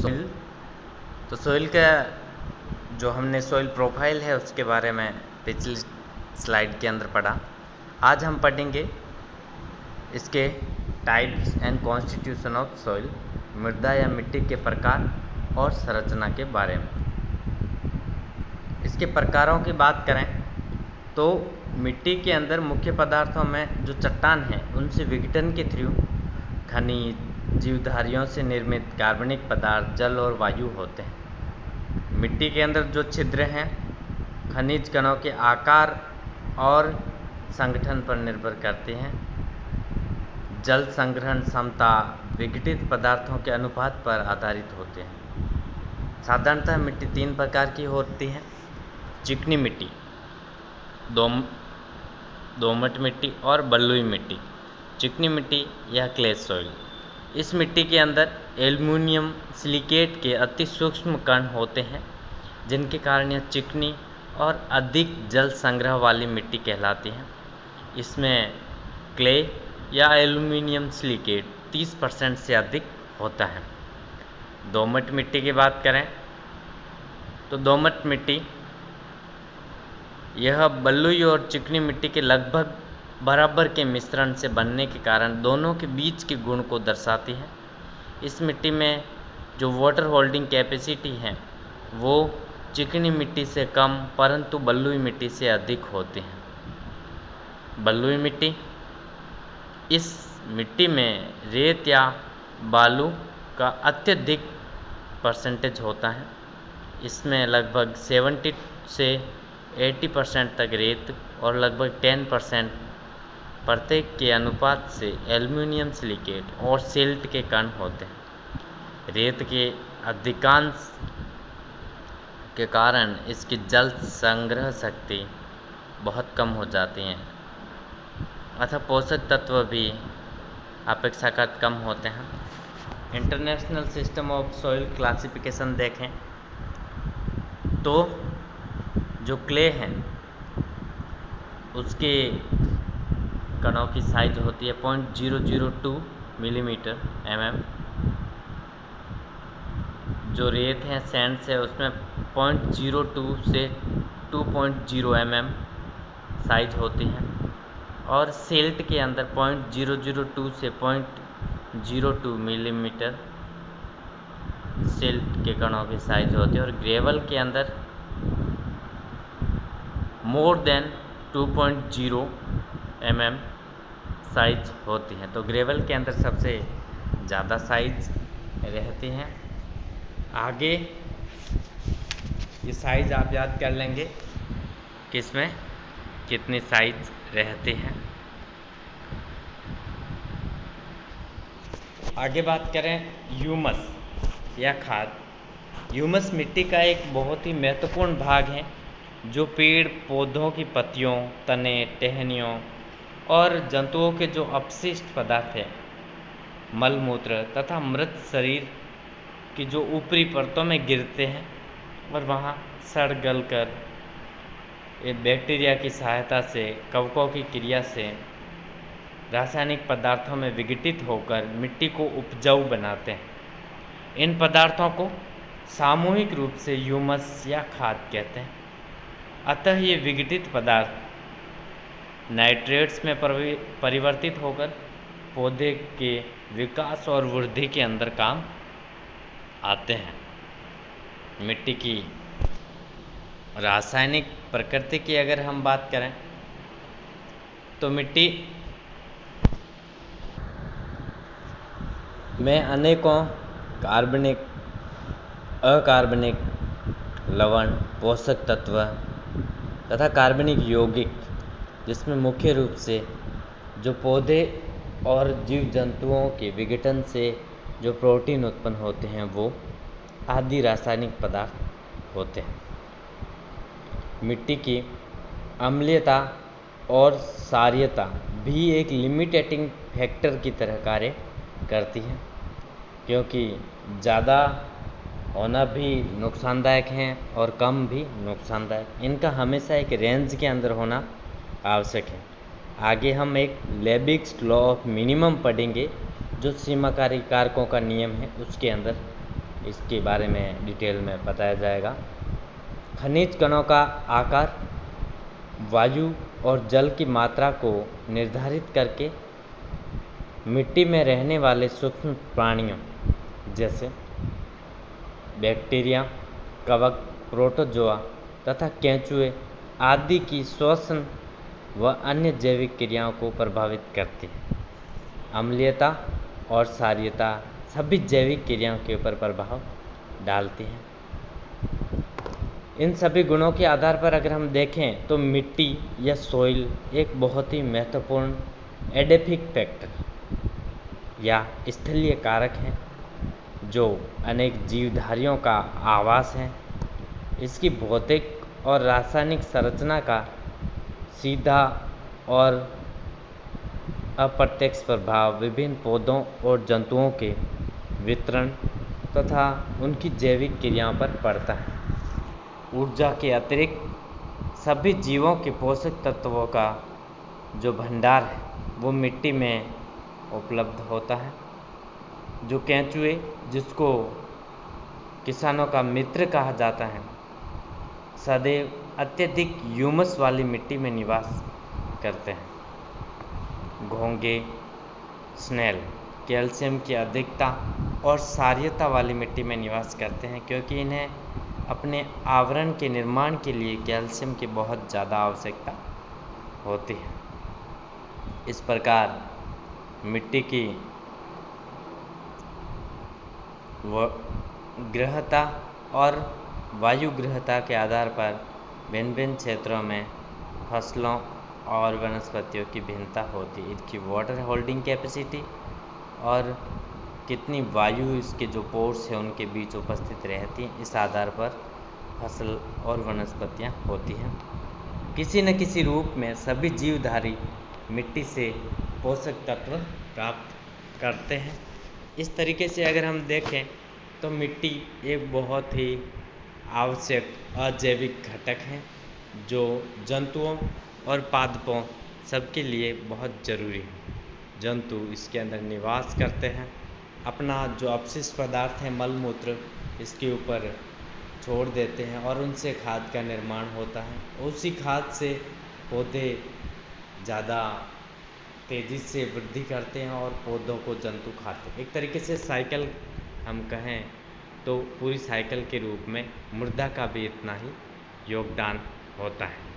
Soil. तो soil का जो हमने सोइल प्रोफाइल है उसके बारे में पिछली स्लाइड के अंदर पढ़ा। आज हम पढ़ेंगे इसके types and constitution of soil, मृदा या मिट्टी के प्रकार और संरचना के बारे में। इसके प्रकारों की बात करें तो मिट्टी के अंदर मुख्य पदार्थों में जो चट्टान है उनसे विघटन के थ्रू खनिज, जीवधारियों से निर्मित कार्बनिक पदार्थ, जल और वायु होते हैं। मिट्टी के अंदर जो छिद्र हैं खनिज कणों के आकार और संगठन पर निर्भर करते हैं। जल संग्रहण क्षमता विघटित पदार्थों के अनुपात पर आधारित होते हैं। साधारणतः मिट्टी 3 प्रकार की होती है: चिकनी मिट्टी, दोमट मिट्टी और बलुई मिट्टी। चिकनी मिट्टी या क्ले सॉइल, इस मिट्टी के अंदर एल्युमिनियम सिलिकेट के अति सूक्ष्म कण होते हैं जिनके कारण यह चिकनी और अधिक जल संग्रह वाली मिट्टी कहलाती है। इसमें क्ले या एल्युमिनियम सिलिकेट 30% से अधिक होता है। दोमट मिट्टी की बात करें तो दोमट मिट्टी यह बलुई और चिकनी मिट्टी के लगभग बराबर के मिश्रण से बनने के कारण दोनों के बीच के गुण को दर्शाती है। इस मिट्टी में जो वाटर होल्डिंग कैपेसिटी है वो चिकनी मिट्टी से कम परंतु बलुई मिट्टी से अधिक होती है। बलुई मिट्टी, इस मिट्टी में रेत या बालू का अत्यधिक परसेंटेज होता है। इसमें लगभग 70 से 80% तक रेत और लगभग 10% प्रत्येक के अनुपात से एल्युमिनियम सिलिकेट और सिल्ट के कण होते हैं। रेत के अधिकांश के कारण इसकी जल संग्रह शक्ति बहुत कम हो जाती है अतः पोषक तत्व भी अपेक्षाकृत कम होते हैं। International system of soil classification देखें तो जो क्ले हैं उसके कणों की साइज होती है 0.002 मिलीमीटर mm। जो रेत है सैंड है उसमें 0.02 से 2.0 mm साइज होती है और सिल्ट के अंदर 0.002 से 0.02 मिलीमीटर सिल्ट के कणों की साइज होती है और ग्रेवल के अंदर मोर देन 2.0 mm साइज होती है। तो ग्रेवल के अंदर सबसे ज़्यादा साइज रहती हैं। आगे ये साइज आप याद कर लेंगे कि इसमें कितनी साइज रहती हैं। आगे बात करें ह्यूमस या खाद। ह्यूमस मिट्टी का एक बहुत ही महत्वपूर्ण भाग है जो पेड़ पौधों की पत्तियों, तने, टहनियों और जंतुओं के जो अपशिष्ट पदार्थ है, मल मूत्र तथा मृत शरीर की जो ऊपरी परतों में गिरते हैं और वहाँ सड़ गल कर बैक्टीरिया की सहायता से, कवकों की क्रिया से रासायनिक पदार्थों में विघटित होकर मिट्टी को उपजाऊ बनाते हैं। इन पदार्थों को सामूहिक रूप से ह्यूमस या खाद कहते हैं। अतः ये विघटित पदार्थ नाइट्रेट्स में परिवर्तित होकर पौधे के विकास और वृद्धि के अंदर काम आते हैं। मिट्टी की रासायनिक प्रकृति की अगर हम बात करें तो मिट्टी में अनेकों कार्बनिक, अकार्बनिक लवण, पोषक तत्व तथा कार्बनिक यौगिक, जिसमें मुख्य रूप से जो पौधे और जीव जंतुओं के विघटन से जो प्रोटीन उत्पन्न होते हैं वो आदि रासायनिक पदार्थ होते हैं। मिट्टी की अम्लीयता और क्षारीयता भी एक लिमिटेटिंग फैक्टर की तरह कार्य करती है, क्योंकि ज़्यादा होना भी नुकसानदायक है और कम भी नुकसानदायक। इनका हमेशा एक रेंज के अंदर होना आवश्यक है। आगे हम एक लेबिग्स लॉ ऑफ मिनिमम पढ़ेंगे जो सीमाकारी कारकों का नियम है उसके अंदर इसके बारे में डिटेल में बताया जाएगा। खनिज कणों का आकार वायु और जल की मात्रा को निर्धारित करके मिट्टी में रहने वाले सूक्ष्म प्राणियों जैसे बैक्टीरिया, कवक, प्रोटोजोआ तथा केंचुए आदि की श्वसन व अन्य जैविक क्रियाओं को प्रभावित करती है। अम्लीयता और क्षारीयता सभी जैविक क्रियाओं के ऊपर प्रभाव डालती है। इन सभी गुणों के आधार पर अगर हम देखें तो मिट्टी या सॉइल एक बहुत ही महत्वपूर्ण एडेफिक फैक्टर या स्थलीय कारक है जो अनेक जीवधारियों का आवास है। इसकी भौतिक और रासायनिक संरचना का सीधा और अप्रत्यक्ष प्रभाव विभिन्न पौधों और जंतुओं के वितरण तथा उनकी जैविक क्रियाओं पर पड़ता है। ऊर्जा के अतिरिक्त सभी जीवों के पोषक तत्वों का जो भंडार है वो मिट्टी में उपलब्ध होता है। जो केंचुए, जिसको किसानों का मित्र कहा जाता है, सदैव अत्यधिक ह्यूमस वाली मिट्टी में निवास करते हैं। घोंगे, स्नेल कैल्शियम की अधिकता और क्षारीयता वाली मिट्टी में निवास करते हैं क्योंकि इन्हें अपने आवरण के निर्माण के लिए कैल्शियम की बहुत ज़्यादा आवश्यकता होती है। इस प्रकार मिट्टी की गृहता और वायु गृहता के आधार पर भिन्न भिन्न क्षेत्रों में फसलों और वनस्पतियों की भिन्नता होती है। इसकी वाटर होल्डिंग कैपेसिटी और कितनी वायु इसके जो पोर्स हैं उनके बीच उपस्थित रहती हैं, इस आधार पर फसल और वनस्पतियाँ होती हैं। किसी न किसी रूप में सभी जीवधारी मिट्टी से पोषक तत्व प्राप्त करते हैं। इस तरीके से अगर हम देखें तो मिट्टी एक बहुत ही आवश्यक अजैविक घटक है जो जंतुओं और पादपों सबके लिए बहुत ज़रूरी है। जंतु इसके अंदर निवास करते हैं, अपना जो अपशिष्ट पदार्थ है मल मूत्र इसके ऊपर छोड़ देते हैं और उनसे खाद का निर्माण होता है। उसी खाद से पौधे ज़्यादा तेज़ी से वृद्धि करते हैं और पौधों को जंतु खाते हैं। एक तरीके से साइकिल हम कहें तो पूरी साइकिल के रूप में मृदा का भी इतना ही योगदान होता है।